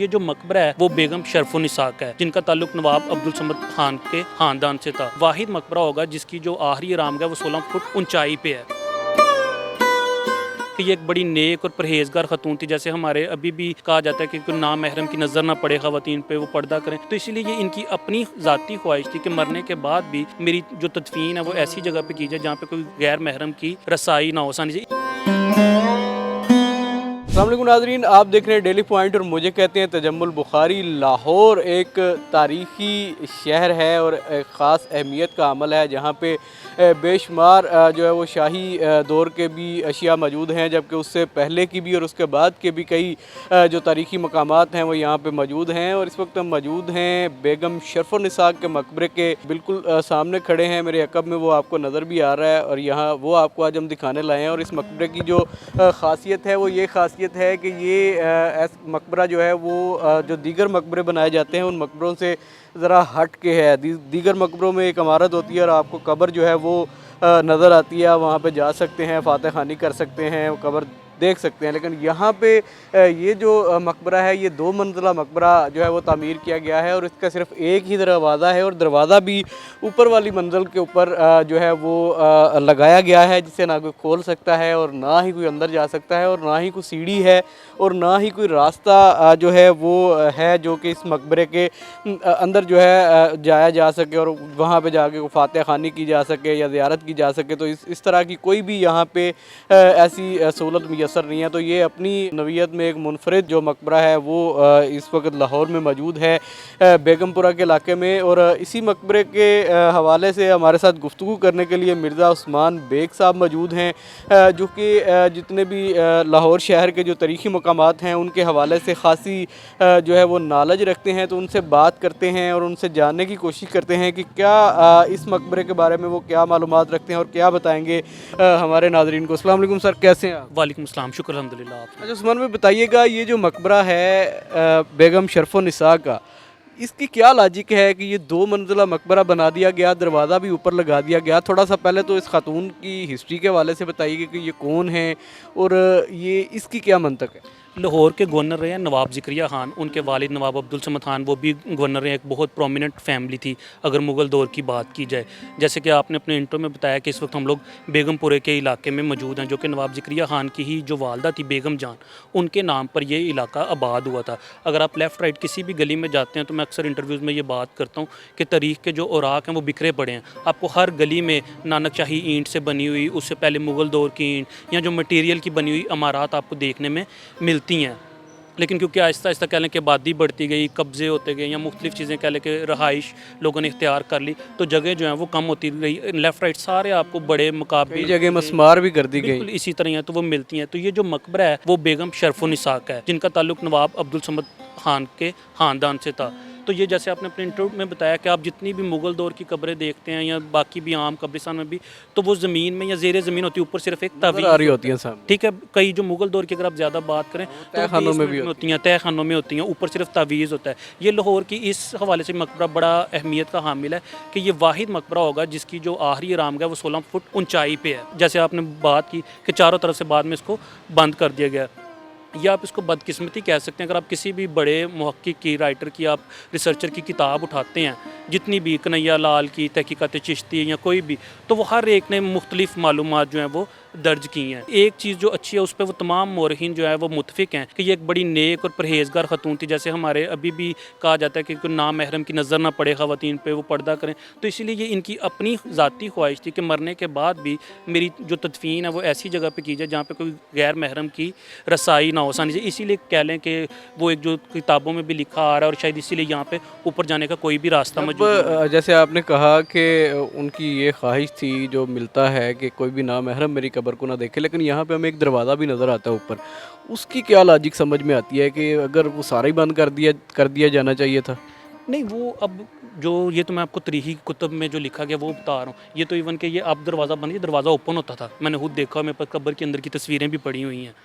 ये जो मकबरा है वो बेगम शरफुन्निसा का है, जिनका ताल्लुक नवाब अब्दुल समद खान के खानदान से था। वाहिद मकबरा होगा जिसकी जो आखिरी आरामगाह वो 16 फुट ऊंचाई पे है। कि ये एक बड़ी नेक और परहेजगार खतून थी। जैसे हमारे अभी भी कहा जाता है कि कोई ना महरम की नज़र ना पड़े खवातीन पे, वो पर्दा करें, तो इसीलिए ये इनकी अपनी ज़ाती ख्वाहिश थी कि मरने के बाद भी मेरी जो तदफीन है वो ऐसी जगह पे की जाए जहाँ पे कोई गैर महरम की रसाई ना हो आसानी से। अस्सलाम वालेकुम नाज़रीन, आप देख रहे हैं डेली पॉइंट और मुझे कहते हैं तजम्मुल बुखारी। लाहौर एक तारीख़ी शहर है और एक ख़ास अहमियत का अमल है जहाँ पे बेशुमार जो है वो शाही दौर के भी अशिया मौजूद हैं, जबकि उससे पहले की भी और उसके बाद के भी कई जो तारीख़ी मकामात हैं वो यहाँ पे मौजूद हैं। और इस वक्त हम मौजूद हैं बेगम शरफुन्निसा के मकबरे के बिल्कुल सामने खड़े हैं। मेरे अक़ब में वो आपको नज़र भी आ रहा है और यहाँ वो आपको आज हम दिखाने लाए हैं। और इस मकबरे की जो ख़ासियत है वो ये ख़ासियत है कि ये मकबरा जो है वो जो दीगर मकबरे बनाए जाते हैं उन मकबरों से ज़रा हट के है। दीगर मकबरों में एक इमारत होती है और आपको कब्र जो है वो नज़र आती है, वहाँ पे जा सकते हैं, फातह खानी कर सकते हैं, कब्र देख सकते हैं। लेकिन यहाँ पे ये जो मकबरा है ये 2 मंजिला मकबरा जो है वो तामीर किया गया है और इसका सिर्फ एक ही दरवाज़ा है और दरवाज़ा भी ऊपर वाली मंजिल के ऊपर जो है वो लगाया गया है, जिसे ना कोई खोल सकता है और ना ही कोई अंदर जा सकता है और ना ही कोई सीढ़ी है और ना ही कोई रास्ता जो है वो है जो कि इस मकबरे के अंदर जो है जाया जा सके और वहाँ पे जाके फातह खानी की जा सके या ज़ियारत की जा सके। तो इस तरह की कोई भी यहाँ पे ऐसी सहूलत मुयसर नहीं है। तो ये अपनी नवीयत में एक मुनफरिद जो मकबरा है वो इस वक्त लाहौर में मौजूद है, बेगमपुरा के इलाके में। और इसी मकबरे के हवाले से हमारे साथ गुफ्तगू करने के लिए मिर्ज़ा उस्मान बेग साहब मौजूद हैं, जो कि जितने भी लाहौर शहर के जो तारीख़ी मकामात हैं उनके हवाले से ख़ासी जो है वो नॉलेज रखते हैं। तो उनसे बात करते हैं और उनसे जानने की कोशिश करते हैं कि क्या इस मकबरे के बारे में वो क्या मालूमात रखते हैं और क्या बताएँगे हमारे नाज़रीन को। अस्सलाम वालेकुम सर, कैसे हैं आप? वालेकुम अस्सलाम, शुक्र अल्हम्दुलिल्लाह। आप अच्छा उस्मान भाई बताइएगा, ये जो मकबरा है बेगम शरफुन्निसा का, इसकी क्या लॉजिक है कि ये 2 मंजिला मकबरा बना दिया गया, दरवाज़ा भी ऊपर लगा दिया गया? थोड़ा सा पहले तो इस खातून की हिस्ट्री के हवाले से बताइए कि ये कौन है और ये इसकी क्या मंतक है? लाहौर के गवर्नर रहे हैं नवाब ज़िक्रिया ख़ान, उनके वालिद नवाब अब्दुल समद खान वो भी गवर्नर रहे। एक बहुत प्रोमिनेंट फैमिली थी अगर मुग़ल दौर की बात की जाए। जैसे कि आपने अपने इंट्रो में बताया कि इस वक्त हम लोग बेगमपुरे के इलाके में मौजूद हैं, जो कि नवाब ज़िक्रिया ख़ान की ही जो वालदा थी बेगम जान, उनके नाम पर ये इलाका आबाद हुआ था। अगर आप लेफ़्ट राइट किसी भी गली में जाते हैं तो मैं अक्सर इंटरव्यूज़ में ये बात करता हूँ कि तारीख़ के जो औराक हैं वो बिखरे पड़े हैं। आपको हर गली में नानकशाही ईंट से बनी हुई, उससे पहले मुग़ल दौर की ईंट या जो मटीरियल की बनी हुई इमारत आपको देखने में मिलती हैं। लेकिन क्योंकि आहिस्ता आहिस्ता कह लें कि आबादी बढ़ती गई, कब्ज़े होते गए या मुख्तलिफ़ चीज़ें कह लें कि रहाइश लोगों ने इख्तियार कर ली, तो जगह जो है वो कम होती गई। लेफ़्ट राइट सारे आपको बड़े मुकाबले कई जगह मस्मार भी कर दी गई। बिल्कुल इसी तरह हैं तो वो मिलती हैं। तो ये जो मकबरा है वो बेगम शरफुन्निसा का है, जिनका ताल्लुक नवाब अब्दुल समद खान के ख़ानदान से था। तो ये जैसे आपने अपने इंटरव्यू में बताया कि आप जितनी भी मुग़ल दौर की कब्रें देखते हैं या बाकी भी आम कब्रिस्तान में भी, तो वो ज़मीन में या ज़ेर ज़मीन होती है, ऊपर सिर्फ एक तावीज़ आ रही होती है सामने। ठीक है। कई जो मुग़ल दौर की अगर आप ज़्यादा बात करें तो तहखानों में भी होती हैं, तहखानों में होती हैं, ऊपर सिर्फ तावीज़ होता है। ये लाहौर की इस हवाले से मकबरा बड़ा अहमियत का हामिल है कि ये वाहिद मकबरा होगा जिसकी जो आखिरी आरामगाह वो 16 फुट ऊंचाई पे है। जैसे आपने बात की कि चारों तरफ से बाद में इसको बंद कर दिया गया, या आप इसको बदकिस्मती कह सकते हैं। अगर आप किसी भी बड़े मुहक्किक की, राइटर की, आप रिसर्चर की किताब उठाते हैं, जितनी भी कन्हैया लाल की तहकीकात चिश्ती या कोई भी, तो वो हर एक ने मुख्तलिफ मालूमात जो हैं वो दर्ज की हैं। एक चीज़ जो अच्छी है उस पर वो तमाम मोरखीन जो है वो मुतफिक हैं कि ये एक बड़ी नेक और परहेजगार खतून थी। जैसे हमारे अभी भी कहा जाता है कि कोई ना महरम की नज़र ना पड़े खवातीन पे, वो पर्दा करें, तो इसीलिए ये इनकी अपनी ज़ाती ख्वाहिश थी कि मरने के बाद भी मेरी जो तदफीन है वो ऐसी जगह पे की जाए जहाँ पे कोई गैर महरम की रसाई ना हो आसानी से। इसीलिए कह लें कि वो एक जो किताबों में भी लिखा आ रहा है और शायद इसीलिए यहाँ पे ऊपर जाने का कोई भी रास्ता मौजूद नहीं है। जैसे आपने कहा कि उनकी ये ख्वाहिश थी, जो मिलता है कि कोई भी नामहरम मेरी कब्र को ना देखे, लेकिन यहाँ पे हमें एक दरवाज़ा भी नज़र आता है ऊपर। उसकी क्या लॉजिक समझ में आती है कि अगर वो सारा ही बंद कर दिया जाना चाहिए था? नहीं, वो अब जो ये तो मैं आपको तरीही कुतुब में जो लिखा गया वो बता रहा हूँ। ये तो इवन कि ये अब दरवाज़ा बंद, ये दरवाज़ा ओपन होता था, मैंने खुद देखा, मेरे पास कब्र के अंदर की तस्वीरें भी पड़ी हुई हैं।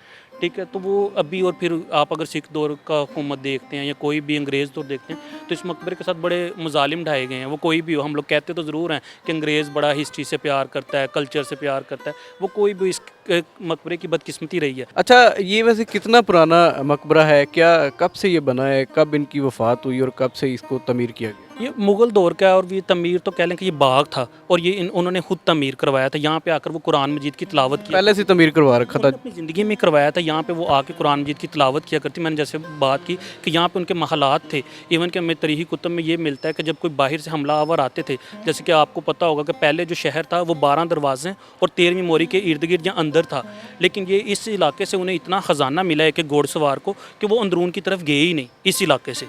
ठीक है, तो वो अभी और फिर आप अगर सिख दौर का हुकूमत देखते हैं या कोई भी अंग्रेज़ दौर देखते हैं तो इस मकबरे के साथ बड़े मज़ालिम ढाए गए हैं। वो कोई भी हो, हम लोग कहते तो ज़रूर हैं कि अंग्रेज़ बड़ा हिस्ट्री से प्यार करता है, कल्चर से प्यार करता है, वो कोई भी इस मकबरे की बदकिस्मती रही है। अच्छा, ये वैसे कितना पुराना मकबरा है, क्या कब से ये बना है, कब इनकी वफ़ात हुई और कब से इसको तमीर किया गया? ये मुग़ल दौर का है और ये तमीर तो कह लें कि ये बाग था और ये उन्होंने खुद तमीर करवाया था। यहाँ पे आकर वो कुरान मजीद की तिलावत किया, पहले से तमीर करवा रखा था? उन्होंने अपनी ज़िंदगी में करवाया था। यहाँ पे वो आके कुरान मजीद की तिलावत किया करती। मैंने जैसे बात की कि यहाँ पे उनके महलात थे। इवन कि हमें तरीही कुतुब में ये मिलता है कि जब कोई बाहर से हमलावर आते थे, जैसे कि आपको पता होगा कि पहले जो शहर था वो 12 दरवाजे और 13वीं मोरी के इर्द गिर्द या अंदर था, लेकिन ये इस इलाके से उन्हें इतना ख़जाना मिला है कि घोड़सवार को, कि वो अंदरून की तरफ गए ही नहीं इस इलाके से।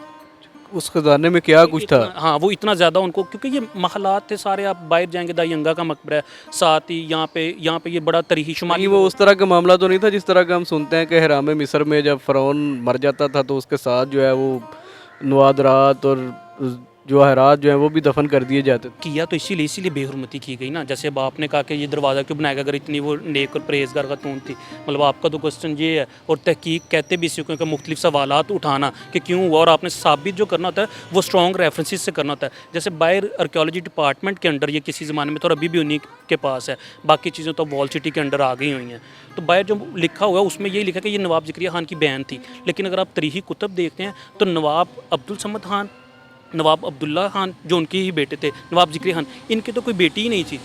उस खजाने में क्या कुछ था? हाँ, वो इतना ज़्यादा उनको, क्योंकि ये महलात थे सारे। आप बाहर जाएंगे दायंगा का मकबरा है, साथ ही यहाँ पे ये बड़ा तरीही शुमाली। नहीं, वो उस तरह का मामला तो नहीं था जिस तरह का हम सुनते हैं कि हराम मिस्र में जब फ़िरौन मर जाता था तो उसके साथ जो है वो नवादरात और जवाहरात जो है वो भी दफन कर दिए जाते थे। किया तो इसीलिए बेहुरमती की गई ना। जैसे अब आपने कहा कि ये दरवाज़ा क्यों बनाया गया अगर इतनी वो नेक और परहेज़गार खातून थी। मतलब आपका तो क्वेश्चन ये है, और तहकीक कहते भी इसी को कि मुख्तलिफ सवालात उठाना कि क्यों हुआ, और आपने साबित जो करना होता है वो स्ट्रॉन्ग रेफरेंसेस से करना होता है। जैसे बाहर आर्कियोलॉजी डिपार्टमेंट के अंडर ये किसी ज़माने में तो अभी भी उन्हीं के पास है, बाकी चीज़ें तो वॉल सिटी के अंडर आ गई हुई हैं। तो बाहर जो लिखा हुआ है उसमें यही लिखा कि ये नवाब ज़करिया खान की बहन थी, लेकिन अगर आप तरीही कुतुब देखते हैं तो नवाब अब्दुल समद खान, नवाब अब्दुल्ला खान जो उनके ही बेटे थे, नवाब ज़करिया खान, इनकी तो कोई बेटी ही नहीं थी।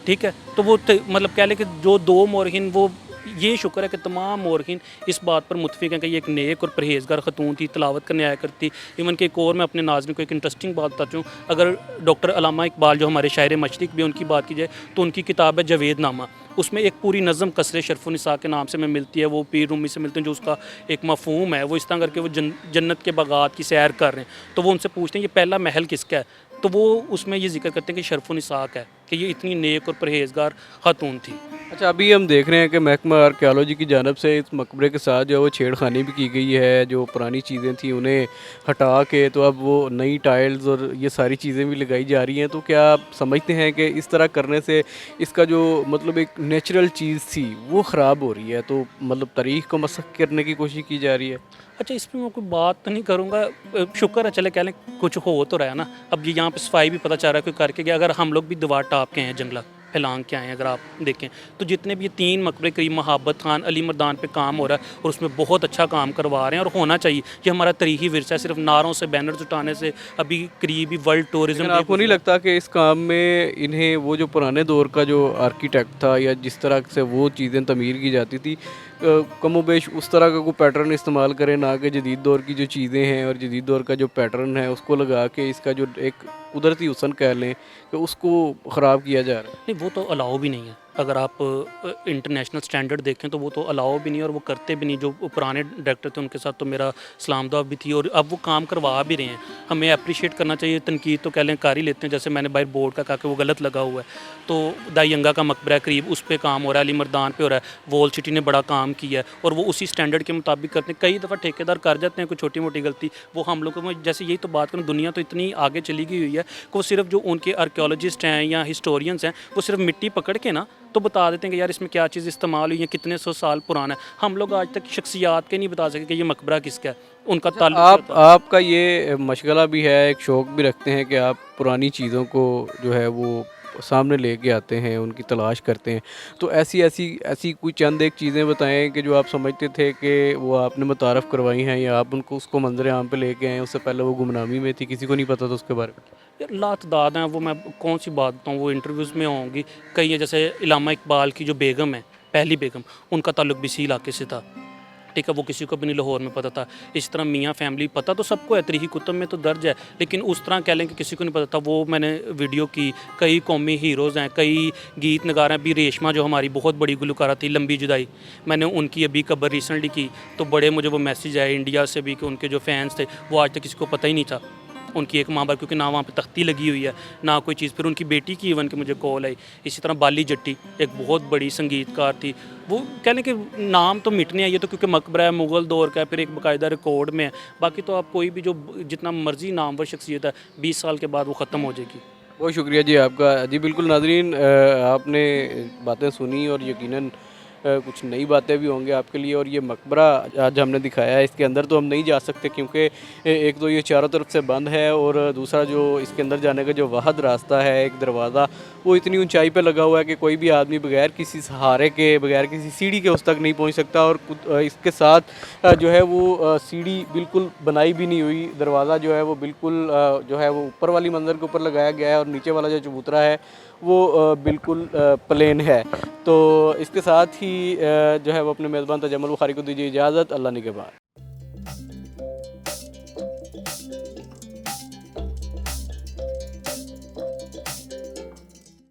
ठीक है, तो वो मतलब कह लें कि जो दो मोरहिन, वो ये शुक्र है कि तमाम मोरहिन इस बात पर मुतफिक हैं कि ये एक नेक और परहेज़गार खतून थी, तिलावत करने आया करती। इवन कि एक और मैं अपने नाज़रीन को एक इंटरेस्टिंग बात बताता हूँ। अगर डॉक्टर अल्लामा इकबाल जो हमारे शायर मशरिक़ भी, उनकी बात की जाए तो उनकी किताब है जवेद नामा, उसमें एक पूरी नज़म कसरे शरफ़ुन्निसा के नाम से में मिलती है। वो पीर रूमी से मिलते हैं, जो उसका एक मफ़हूम है। वो इस तरह करके वो जन्नत के बागात की सैर कर रहे हैं, तो वो उनसे पूछते हैं ये पहला महल किसका है, तो वो उसमें ये जिक्र करते हैं कि शरफ़ुन्निसा का है, कि ये इतनी नेक और परहेज़गार खातून थी। अच्छा, अभी हम देख रहे हैं कि महकमा आर्कियोलॉजी की जानब से इस मकबरे के साथ जो है वो छेड़खानी भी की गई है। जो पुरानी चीज़ें थी उन्हें हटा के तो अब वो नई टाइल्स और ये सारी चीज़ें भी लगाई जा रही हैं। तो क्या आप समझते हैं कि इस तरह करने से इसका जो मतलब एक नेचुरल चीज़ थी वो ख़राब हो रही है, तो मतलब तारीख़ को मसख़ करने की कोशिश की जा रही है? अच्छा, इस पर मैं कोई बात तो नहीं करूँगा। शुक्र है, चले कह लें कुछ हो तो रहा है ना। अब ये यहाँ पे सफाई भी पता चल रहा है कोई करके गया। अगर हम लोग भी दीवार टाप के हैं, जंगला फैलांग के आए हैं, अगर आप देखें तो जितने भी ये 3 मकबरे करीब महाबत खान, अली मर्दान पे काम हो रहा है और उसमें बहुत अच्छा काम करवा रहे हैं, और होना चाहिए। ये हमारा तरीही विरसा है। सिर्फ नारों से, बैनर्स उठाने से अभी करीब ही वर्ल्ड टूरिज्म। लेकिन आपको नहीं लगता कि इस काम में इन्हें वो जो पुराने दौर का जो आर्किटेक्ट था या जिस तरह से वो चीज़ें तमीर की जाती थी, कमोबेश उस तरह का कोई पैटर्न इस्तेमाल करें, ना कि जदीद दौर की जो चीज़ें हैं और जदीद दौर का जो पैटर्न है उसको लगा के इसका जो एक कुदरती हुस्न कह लें कि उसको ख़राब किया जा रहा है? नहीं, वो तो अलाउ भी नहीं है। अगर आप इंटरनेशनल स्टैंडर्ड देखें तो वो तो अलाउ भी नहीं है और वो करते भी नहीं। जो पुराने डायरेक्टर थे उनके साथ तो मेरा सलाम दुआ भी थी, और अब वो काम करवा भी रहे हैं। हमें अप्रिशिएट करना चाहिए। तनकीद तो कह लें कर ही लेते हैं। जैसे मैंने बाहर बोर्ड का कहा कि वो गलत लगा हुआ है, तो दायंगा का मकबरा करीब उस पर काम हो रहा है, अली मर्दान पे हो रहा है, वॉल सिटी ने बड़ा काम किया है और वो उसी स्टैंडर्ड के मुताबिक करते हैं। कई दफ़ा ठेकेदार कर जाते हैं कोई छोटी मोटी गलती, वो हम लोगों को, जैसे यही तो बात करूँ, दुनिया तो इतनी आगे चली गई हुई है कि वो सिर्फ जो उनके आर्कियोलॉजिस्ट हैं या हिस्टोरियंस हैं, वो सिर्फ मिट्टी पकड़ के ना तो बता देते हैं कि यार इसमें क्या चीज़ इस्तेमाल हुई है, कितने 100 साल पुराना है। हम लोग आज तक शख्सियात के नहीं बता सके कि ये मकबरा किसका है, उनका ताल्लुक। आपका ये मशगला भी है, एक शौक़ भी रखते हैं कि आप पुरानी चीज़ों को जो है वो सामने लेके आते हैं, उनकी तलाश करते हैं। तो ऐसी ऐसी ऐसी कोई चंद एक चीज़ें बताएं कि जो आप समझते थे कि वो आपने मुतारफ़ करवाई हैं या आप उनको उसको मंजर आम पे लेके आए, उससे पहले वो गुमनामी में थी, किसी को नहीं पता था उसके बारे में? यार लातदाद हैं वो, मैं कौन सी बात बताऊँ, वो इंटरव्यूज़ में होंगी। कई है, जैसे इलामा इकबाल की जो बेगम है, पहली बेगम, उनका ताल्लुक भी इसी इलाके से था। ठीक है, वो किसी को भी नहीं लाहौर में पता था। इस तरह मियाँ फैमिली पता तो सबको है, तरीही कुतुब में तो दर्ज है, लेकिन उस तरह कह लें कि किसी को नहीं पता था। वो मैंने वीडियो की, कई कौमी हीरोज़ हैं, कई गीत नगार हैं। अभी रेशमा जो हमारी बहुत बड़ी गुलकारा थी, लंबी जुदाई, मैंने उनकी अभी कबर रिसेंटली की, तो बड़े मुझे वो मैसेज आए इंडिया से भी कि उनके जो फैंस थे वो आज तक किसी को पता ही नहीं था उनकी एक माँ बाप, क्योंकि ना वहाँ पे तख्ती लगी हुई है ना कोई चीज़। फिर उनकी बेटी की इवन के मुझे कॉल आई। इसी तरह बाली जट्टी एक बहुत बड़ी संगीतकार थी, वो कह लें कि नाम तो मिटने आई है, तो क्योंकि मकबरा है, मुग़ल दौर का है, फिर एक बाकायदा रिकॉर्ड में है। बाकी तो आप कोई भी जो जितना मर्जी नामवर शख्सियत है, 20 साल के बाद वो ख़त्म हो जाएगी। बहुत शुक्रिया जी आपका। जी बिल्कुल नाज़रीन, आपने बातें सुनी और यकीनन कुछ नई बातें भी होंगी आपके लिए। और ये मकबरा आज हमने दिखाया है, इसके अंदर तो हम नहीं जा सकते क्योंकि एक तो ये चारों तरफ से बंद है, और दूसरा जो इसके अंदर जाने का जो वाहद रास्ता है, एक दरवाज़ा, वो इतनी ऊंचाई पे लगा हुआ है कि कोई भी आदमी बगैर किसी सहारे के, बगैर किसी सीढ़ी के उस तक नहीं पहुंच सकता। और इसके साथ जो है वो सीढ़ी बिल्कुल बनाई भी नहीं हुई, दरवाज़ा जो है वो बिल्कुल जो है वो ऊपर वाली मंजिल के ऊपर लगाया गया है, और नीचे वाला जो चबूतरा है वो बिल्कुल प्लेन है। तो इसके साथ ही जो है वो अपने मेज़बान तजम्मुल बुखारी को दीजिए इजाज़त। अल्लाह निगहबान।